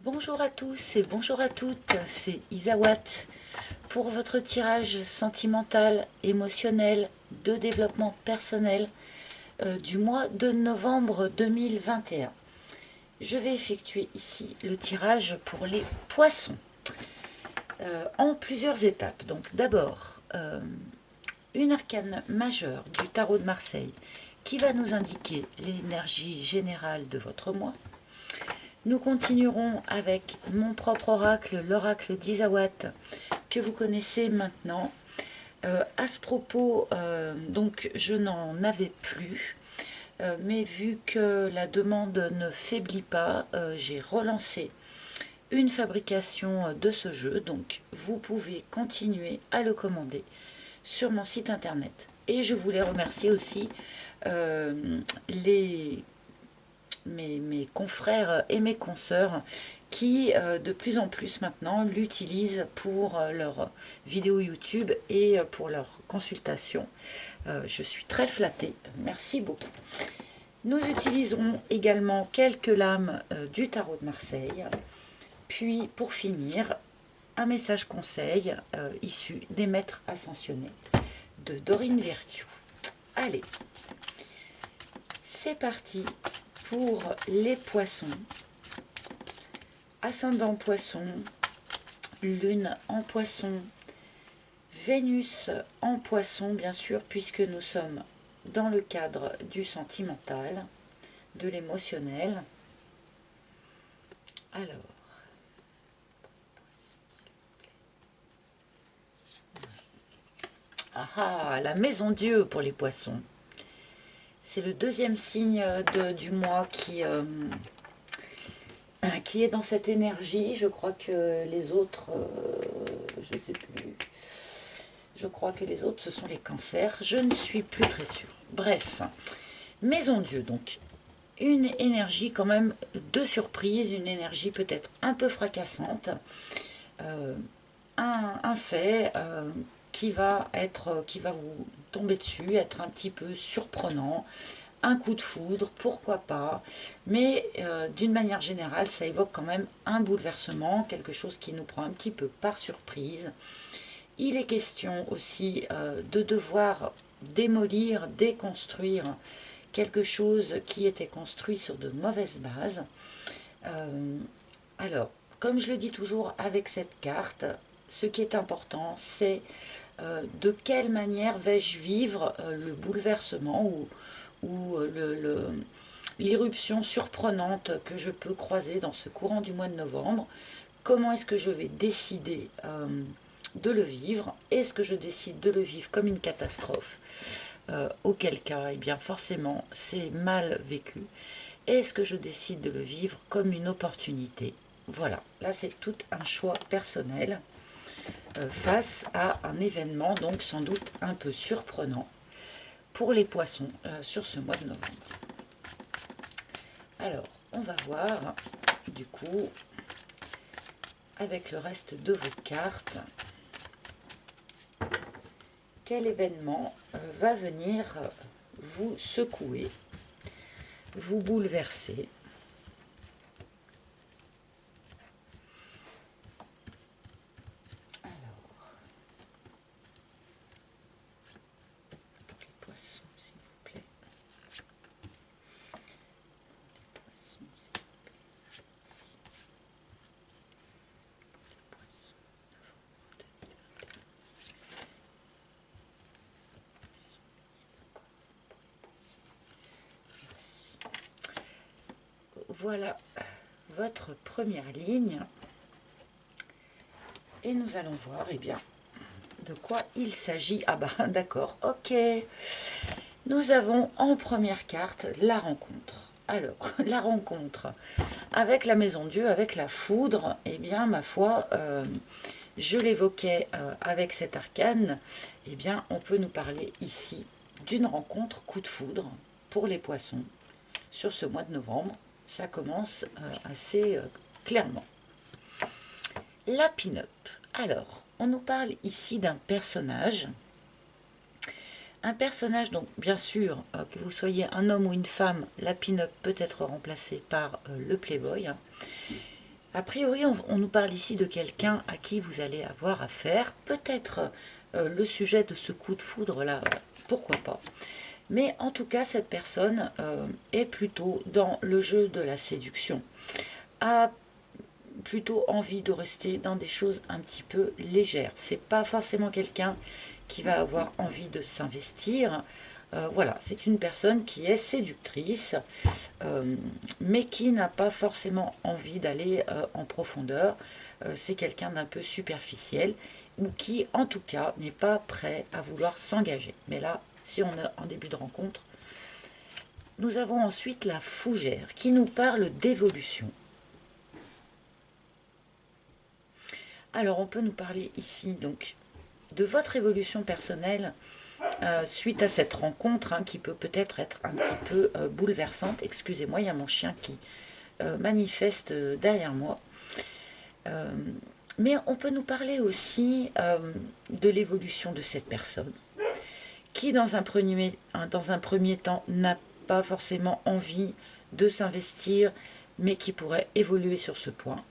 Bonjour à tous et bonjour à toutes, c'est Isawat pour votre tirage sentimental, émotionnel, de développement personnel du mois de novembre 2021. Je vais effectuer ici le tirage pour les poissons en plusieurs étapes. Donc d'abord, une arcane majeure du tarot de Marseille qui va nous indiquer l'énergie générale de votre mois. Nous continuerons avec mon propre oracle, l'oracle d'Isawat, que vous connaissez maintenant. À ce propos, donc je n'en avais plus, mais vu que la demande ne faiblit pas, j'ai relancé une fabrication de ce jeu, donc vous pouvez continuer à le commander sur mon site internet. Et je voulais remercier aussi les mes confrères et mes consoeurs qui de plus en plus maintenant l'utilisent pour leurs vidéos YouTube et pour leurs consultations. Je suis très flattée, merci beaucoup. Nous utiliserons également quelques lames du tarot de Marseille. Puis pour finir, un message conseil issu des maîtres ascensionnés de Dorine Virtue. Allez, c'est parti pour les poissons. Ascendant poisson, lune en poisson, Vénus en poisson bien sûr puisque nous sommes dans le cadre du sentimental, de l'émotionnel. Alors, la maison Dieu pour les poissons. C'est le deuxième signe du mois qui est dans cette énergie. Je crois que les autres, je ne sais plus, je crois que les autres ce sont les cancers, je ne suis plus très sûre. Bref, maison Dieu donc, une énergie quand même de surprise, une énergie peut-être un peu fracassante, un fait qui va vous tomber dessus, être un petit peu surprenant, un coup de foudre, pourquoi pas, mais d'une manière générale, ça évoque quand même un bouleversement, quelque chose qui nous prend un petit peu par surprise. Il est question aussi de devoir démolir, déconstruire quelque chose qui était construit sur de mauvaises bases. Alors, comme je le dis toujours avec cette carte, ce qui est important, c'est de quelle manière vais-je vivre le bouleversement ou l'irruption surprenante que je peux croiser dans ce courant du mois de novembre. Comment est-ce que je vais décider de le vivre? Est-ce que je décide de le vivre comme une catastrophe, auquel cas, eh bien forcément, c'est mal vécu. Est-ce que je décide de le vivre comme une opportunité? Voilà, là c'est tout un choix personnel face à un événement donc sans doute un peu surprenant pour les poissons sur ce mois de novembre. Alors, on va voir du coup avec le reste de vos cartes quel événement va venir vous secouer, vous bouleverser. Voilà votre première ligne et nous allons voir bien de quoi il s'agit. Ah bah d'accord, ok. Nous avons en première carte la rencontre. Alors, la rencontre avec la maison Dieu, avec la foudre, eh bien ma foi, je l'évoquais avec cet arcane, eh bien on peut nous parler ici d'une rencontre coup de foudre pour les poissons sur ce mois de novembre. Ça commence assez clairement. La pin-up. Alors, on nous parle ici d'un personnage. Un personnage, donc bien sûr, que vous soyez un homme ou une femme, la pin-up peut être remplacée par le playboy. A priori, on nous parle ici de quelqu'un à qui vous allez avoir affaire. Peut-être le sujet de ce coup de foudre là, pourquoi pas. Mais en tout cas, cette personne est plutôt dans le jeu de la séduction, a plutôt envie de rester dans des choses un petit peu légères. C'est pas forcément quelqu'un qui va avoir envie de s'investir. Voilà, c'est une personne qui est séductrice, mais qui n'a pas forcément envie d'aller en profondeur. C'est quelqu'un d'un peu superficiel, ou qui, en tout cas, n'est pas prêt à vouloir s'engager. Mais là, si on est en début de rencontre, nous avons ensuite la fougère, qui nous parle d'évolution. Alors, on peut nous parler ici, donc, de votre évolution personnelle, suite à cette rencontre qui peut peut-être être un petit peu bouleversante. Excusez-moi, il y a mon chien qui manifeste derrière moi. Mais on peut nous parler aussi de l'évolution de cette personne qui, dans un premier temps, n'a pas forcément envie de s'investir, mais qui pourrait évoluer sur ce point.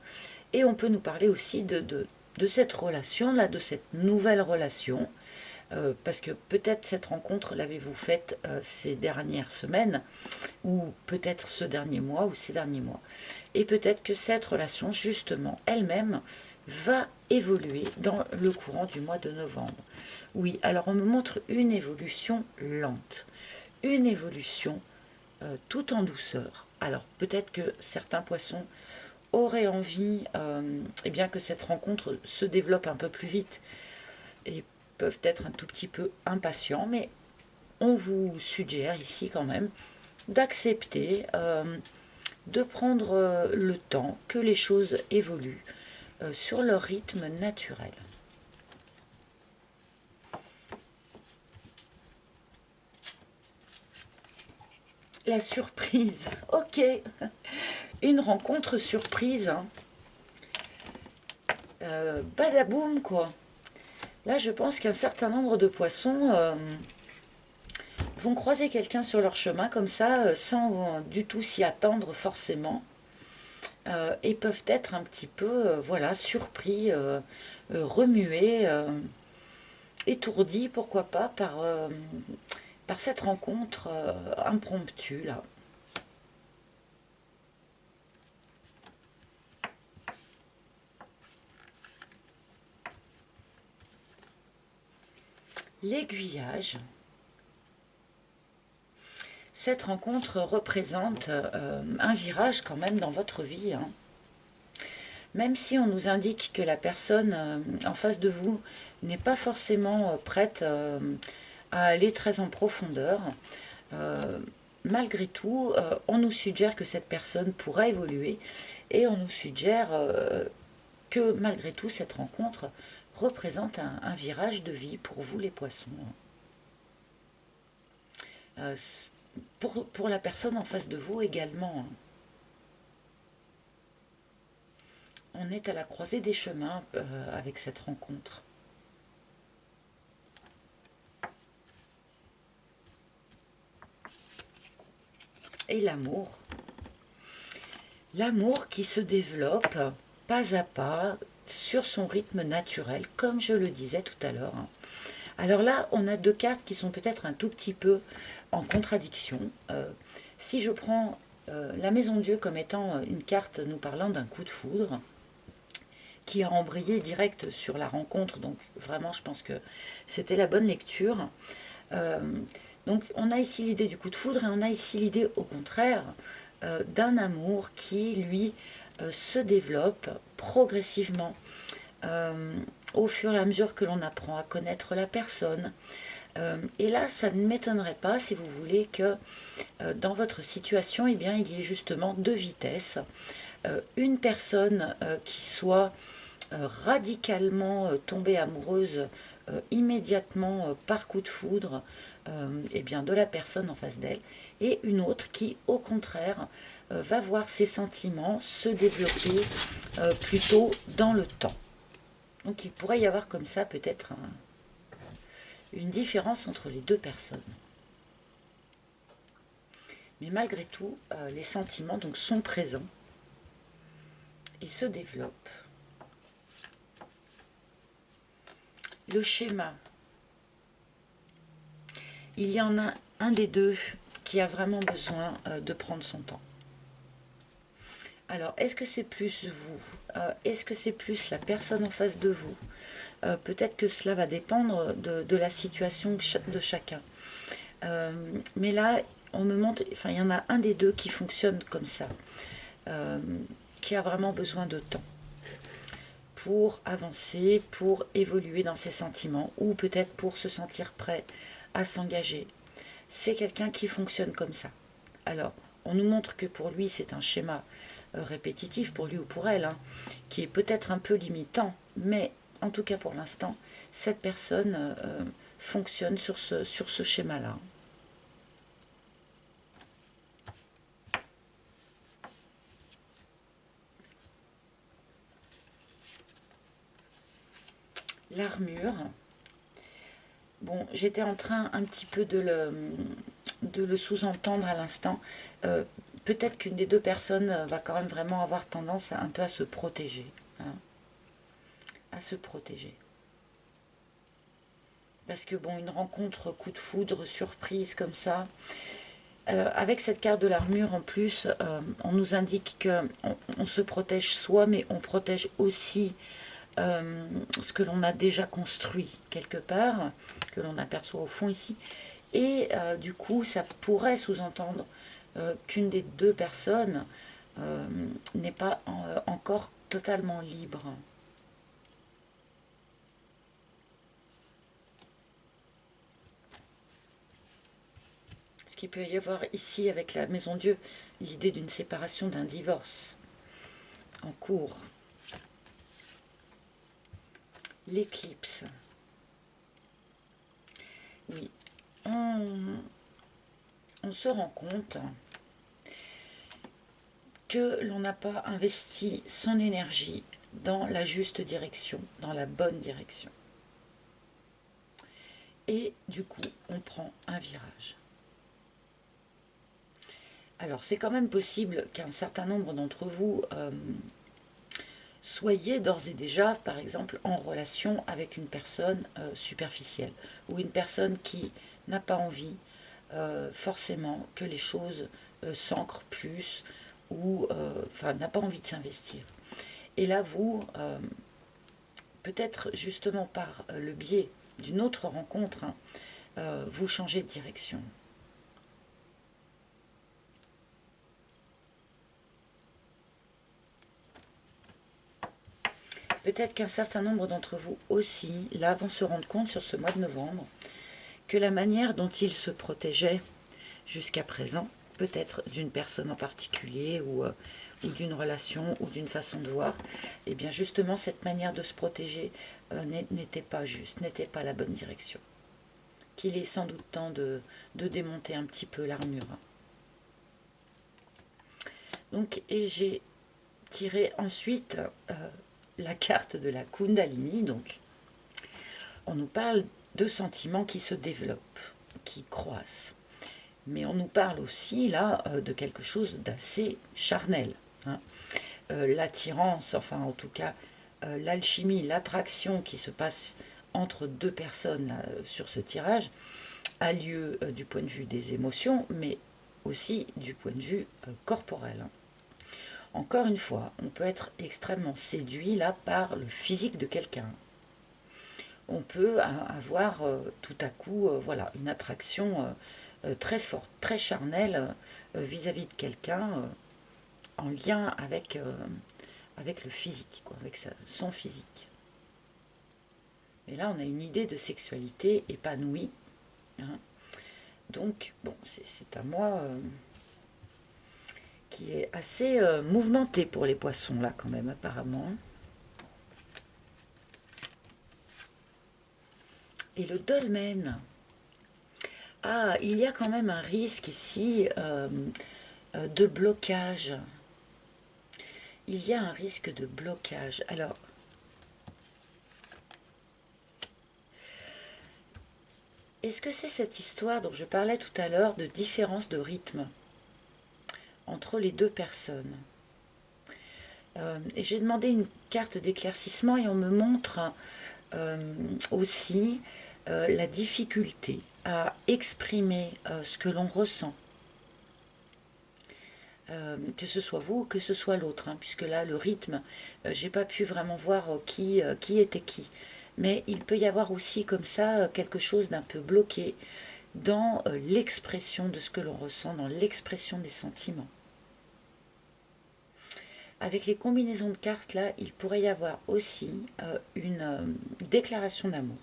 Et on peut nous parler aussi de cette relation-là, de cette nouvelle relation, parce que peut-être cette rencontre l'avez-vous faite ces dernières semaines, ou peut-être ce dernier mois, ou ces derniers mois. Et peut-être que cette relation, justement, elle-même, va évoluer dans le courant du mois de novembre. Oui, alors on me montre une évolution lente, une évolution tout en douceur. Alors peut-être que certains poissons auraient envie eh bien, que cette rencontre se développe un peu plus vite et peuvent être un tout petit peu impatients, mais on vous suggère ici quand même d'accepter, de prendre le temps que les choses évoluent sur leur rythme naturel. La surprise, ok, une rencontre surprise, badaboum quoi. Là je pense qu'un certain nombre de poissons vont croiser quelqu'un sur leur chemin comme ça, sans du tout s'y attendre forcément, et peuvent être un petit peu voilà, surpris, remués, étourdis, pourquoi pas, par cette rencontre impromptue là. L'aiguillage. Cette rencontre représente un virage quand même dans votre vie. Même si on nous indique que la personne en face de vous n'est pas forcément prête à aller très en profondeur, malgré tout, on nous suggère que cette personne pourra évoluer et on nous suggère que malgré tout, cette rencontre représente un virage de vie pour vous les poissons. Pour la personne en face de vous également. On est à la croisée des chemins avec cette rencontre. Et l'amour. L'amour qui se développe pas à pas sur son rythme naturel, comme je le disais tout à l'heure. Alors là, on a deux cartes qui sont peut-être un tout petit peu en contradiction. Si je prends la Maison de Dieu comme étant une carte nous parlant d'un coup de foudre, qui a embrayé direct sur la rencontre, donc vraiment je pense que c'était la bonne lecture. Donc on a ici l'idée du coup de foudre et on a ici l'idée au contraire d'un amour qui lui se développe progressivement au fur et à mesure que l'on apprend à connaître la personne. Et là, ça ne m'étonnerait pas, si vous voulez, que dans votre situation, eh bien, il y ait justement deux vitesses. Une personne qui soit radicalement tombée amoureuse immédiatement par coup de foudre eh bien, de la personne en face d'elle, et une autre qui, au contraire, va voir ses sentiments se développer plutôt dans le temps. Donc il pourrait y avoir comme ça peut-être une différence entre les deux personnes. Mais malgré tout, les sentiments donc, sont présents. et se développe. Le schéma, il y en a un des deux qui a vraiment besoin de prendre son temps. Alors, est-ce que c'est plus vous? Est-ce que c'est plus la personne en face de vous? Peut-être que cela va dépendre de la situation de chacun. Mais là, on me montre, enfin, il y en a un des deux qui fonctionne comme ça, qui a vraiment besoin de temps pour avancer, pour évoluer dans ses sentiments, ou peut-être pour se sentir prêt à s'engager. C'est quelqu'un qui fonctionne comme ça. Alors, on nous montre que pour lui, c'est un schéma répétitif, pour lui ou pour elle, hein, qui est peut-être un peu limitant, mais en tout cas pour l'instant, cette personne fonctionne sur ce schéma-là. L'armure. Bon, j'étais en train un petit peu de le sous-entendre à l'instant. Peut-être qu'une des deux personnes va quand même vraiment avoir tendance un peu à se protéger. Hein, à se protéger. Parce que bon, une rencontre coup de foudre, surprise comme ça, avec cette carte de l'armure en plus, on nous indique qu'on se protège soi, mais on protège aussi ce que l'on a déjà construit quelque part, que l'on aperçoit au fond ici. Et du coup, ça pourrait sous-entendre qu'une des deux personnes n'est pas encore totalement libre. Ce qu'il peut y avoir ici avec la Maison Dieu, l'idée d'une séparation, d'un divorce en cours. L'éclipse. Oui, on se rend compte que l'on n'a pas investi son énergie dans la juste direction, dans la bonne direction. Et du coup, on prend un virage. Alors, c'est quand même possible qu'un certain nombre d'entre vous soyez d'ores et déjà, par exemple, en relation avec une personne superficielle ou une personne qui n'a pas envie forcément que les choses s'ancrent plus ou enfin n'a pas envie de s'investir. Et là, vous, peut-être justement par le biais d'une autre rencontre, hein, vous changez de direction. Peut-être qu'un certain nombre d'entre vous aussi, là, vont se rendre compte sur ce mois de novembre que la manière dont ils se protégeaient jusqu'à présent, peut-être d'une personne en particulier ou d'une relation ou d'une façon de voir, et bien justement cette manière de se protéger n'était pas juste, n'était pas la bonne direction. Qu'il est sans doute temps de démonter un petit peu l'armure. Donc, et j'ai tiré ensuite la carte de la Kundalini. Donc, on nous parle de sentiments qui se développent, qui croissent. Mais on nous parle aussi là de quelque chose d'assez charnel. Hein. L'attirance, enfin en tout cas l'alchimie, l'attraction qui se passe entre deux personnes là, sur ce tirage a lieu du point de vue des émotions, mais aussi du point de vue corporel. Hein. Encore une fois, on peut être extrêmement séduit là par le physique de quelqu'un. On peut avoir tout à coup voilà, une attraction très forte, très charnelle vis-à-vis de quelqu'un en lien avec le physique, quoi, avec son physique. Et là, on a une idée de sexualité épanouie. Hein. Donc, bon, c'est un mois qui est assez mouvementé pour les poissons, là, quand même, apparemment. Et le dolmen. Ah, il y a quand même un risque ici de blocage. Il y a un risque de blocage. Alors, est-ce que c'est cette histoire dont je parlais tout à l'heure de différence de rythme entre les deux personnes? Et j'ai demandé une carte d'éclaircissement et on me montre aussi la difficulté à exprimer ce que l'on ressent. Que ce soit vous ou que ce soit l'autre, hein, puisque là, le rythme, j'ai pas pu vraiment voir qui était qui. Mais il peut y avoir aussi comme ça quelque chose d'un peu bloqué dans l'expression de ce que l'on ressent, dans l'expression des sentiments. Avec les combinaisons de cartes, là, il pourrait y avoir aussi une déclaration d'amour,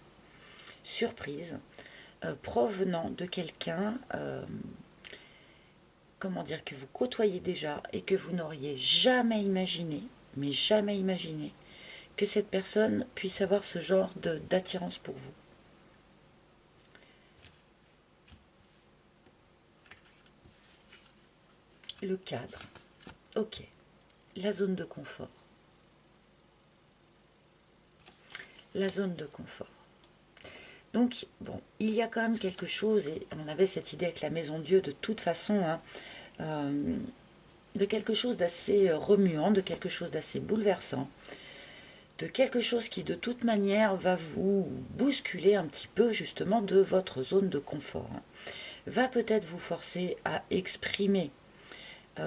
surprise, provenant de quelqu'un, comment dire, que vous côtoyez déjà et que vous n'auriez jamais imaginé, mais jamais imaginé, que cette personne puisse avoir ce genre d'attirance pour vous. Le cadre. Ok. La zone de confort. La zone de confort. Donc, bon, il y a quand même quelque chose, et on avait cette idée avec la Maison Dieu de toute façon, hein, de quelque chose d'assez remuant, de quelque chose d'assez bouleversant, de quelque chose qui de toute manière va vous bousculer un petit peu justement de votre zone de confort, hein. Va peut-être vous forcer à exprimer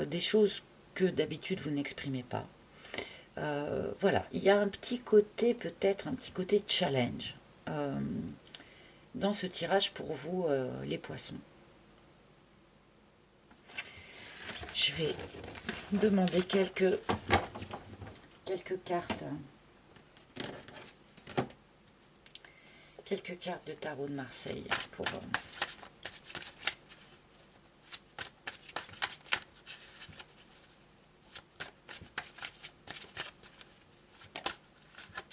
des choses que d'habitude vous n'exprimez pas. Voilà, il y a un petit côté, peut-être un petit côté challenge dans ce tirage pour vous, les poissons. Je vais demander quelques cartes. Quelques cartes de tarot de Marseille pour...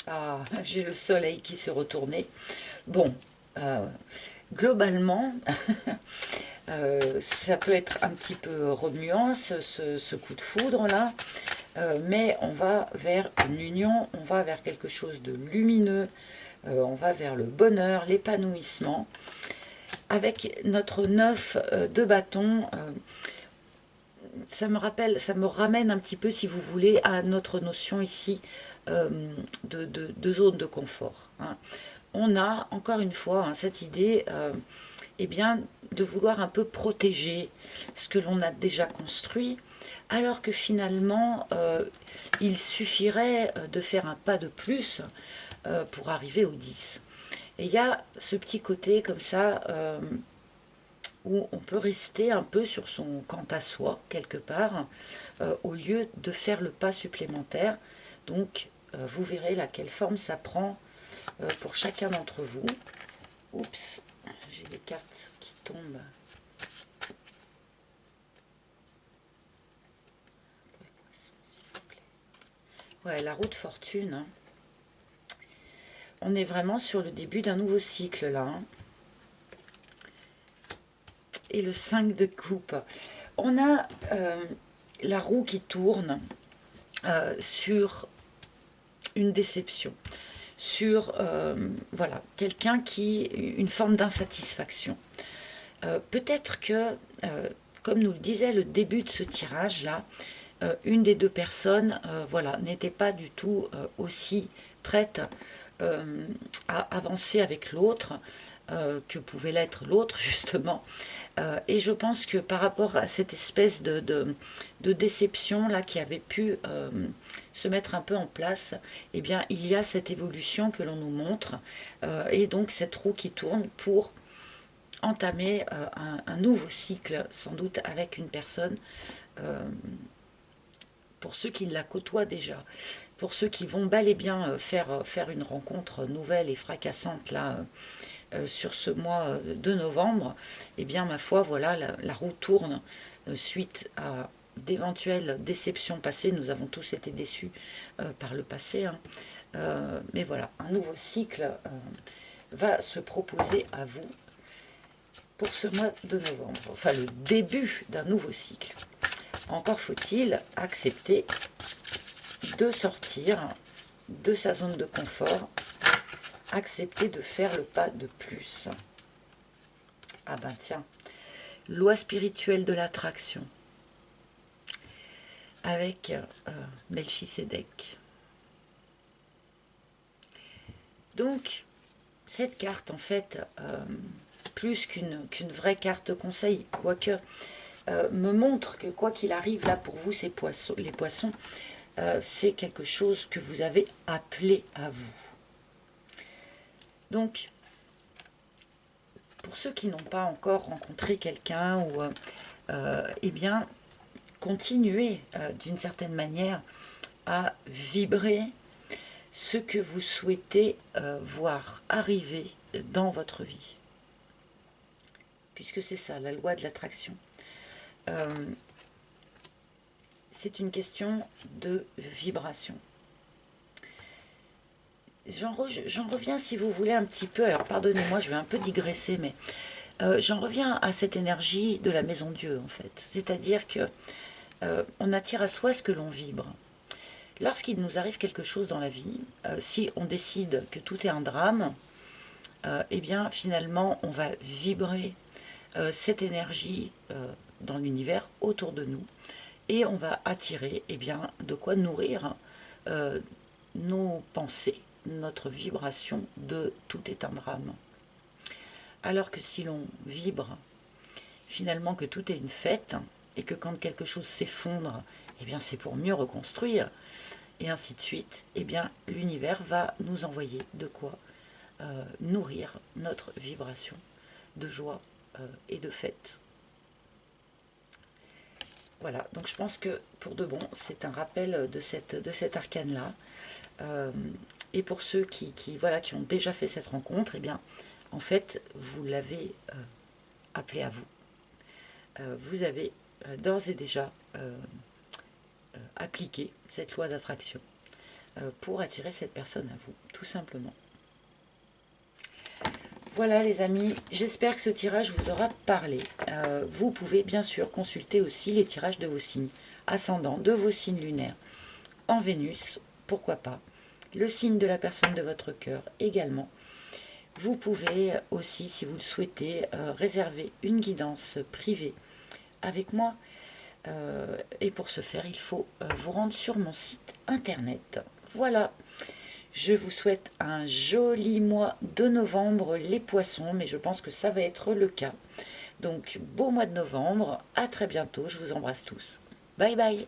Ah, j'ai le soleil qui s'est retourné. Bon, globalement, ça peut être un petit peu remuant, ce coup de foudre-là, mais on va vers une union, on va vers quelque chose de lumineux, on va vers le bonheur, l'épanouissement. Avec notre 9 de bâton, ça me ramène un petit peu, si vous voulez, à notre notion ici de zone de confort, hein. On a, encore une fois, hein, cette idée eh bien, de vouloir un peu protéger ce que l'on a déjà construit, alors que finalement, il suffirait de faire un pas de plus pour arriver au 10. Et il y a ce petit côté comme ça, où on peut rester un peu sur son quant à soi, quelque part, au lieu de faire le pas supplémentaire. Donc, vous verrez là quelle forme ça prend pour chacun d'entre vous. Oups, j'ai des cartes qui tombent. Ouais, la roue de fortune, hein. On est vraiment sur le début d'un nouveau cycle là, hein. Et le 5 de coupe. On a la roue qui tourne sur une déception, sur voilà, quelqu'un qui une forme d'insatisfaction. Peut-être que, comme nous le disait le début de ce tirage là, une des deux personnes voilà, n'était pas du tout aussi prête à avancer avec l'autre que pouvait l'être l'autre justement. Et je pense que par rapport à cette espèce de déception là qui avait pu se mettre un peu en place, eh bien il y a cette évolution que l'on nous montre et donc cette roue qui tourne pour entamer un nouveau cycle, sans doute avec une personne, pour ceux qui la côtoient déjà, pour ceux qui vont bel et bien faire une rencontre nouvelle et fracassante là sur ce mois de novembre, eh bien ma foi, voilà, la roue tourne suite à d'éventuelles déceptions passées. Nous avons tous été déçus par le passé, hein. Mais voilà, un nouveau cycle va se proposer à vous pour ce mois de novembre, enfin le début d'un nouveau cycle. Encore faut-il accepter de sortir de sa zone de confort, accepter de faire le pas de plus. Ah ben tiens, loi spirituelle de l'attraction. avec Melchisédek. Donc, cette carte, en fait, plus qu'une vraie carte conseil, quoique, me montre que quoi qu'il arrive là pour vous, les poissons, c'est quelque chose que vous avez appelé à vous. Donc, pour ceux qui n'ont pas encore rencontré quelqu'un, ou eh bien, continuez d'une certaine manière à vibrer ce que vous souhaitez voir arriver dans votre vie. Puisque c'est ça, la loi de l'attraction. C'est une question de vibration. J'en reviens, si vous voulez, un petit peu, alors pardonnez-moi, je vais un peu digresser, mais j'en reviens à cette énergie de la maison Dieu, en fait. C'est-à-dire que on attire à soi ce que l'on vibre. Lorsqu'il nous arrive quelque chose dans la vie, si on décide que tout est un drame, eh bien, finalement, on va vibrer cette énergie dans l'univers autour de nous, et on va attirer eh bien, de quoi nourrir nos pensées, notre vibration de tout est un drame. Alors que si l'on vibre finalement que tout est une fête, et que quand quelque chose s'effondre, eh bien c'est pour mieux reconstruire, et ainsi de suite, eh bien l'univers va nous envoyer de quoi nourrir notre vibration de joie et de fête. Voilà, donc je pense que pour de bon, c'est un rappel de cet arcane-là. Et pour ceux voilà, qui ont déjà fait cette rencontre, eh bien, en fait, vous l'avez appelé à vous. Vous avez d'ores et déjà appliqué cette loi d'attraction pour attirer cette personne à vous, tout simplement. Voilà les amis, j'espère que ce tirage vous aura parlé. Vous pouvez bien sûr consulter aussi les tirages de vos signes ascendants, de vos signes lunaires en Vénus, pourquoi pas. Le signe de la personne de votre cœur également. Vous pouvez aussi, si vous le souhaitez, réserver une guidance privée avec moi. Et pour ce faire, il faut vous rendre sur mon site internet. Voilà. Je vous souhaite un joli mois de novembre, les poissons, mais je pense que ça va être le cas. Donc, beau mois de novembre, à très bientôt, je vous embrasse tous. Bye bye.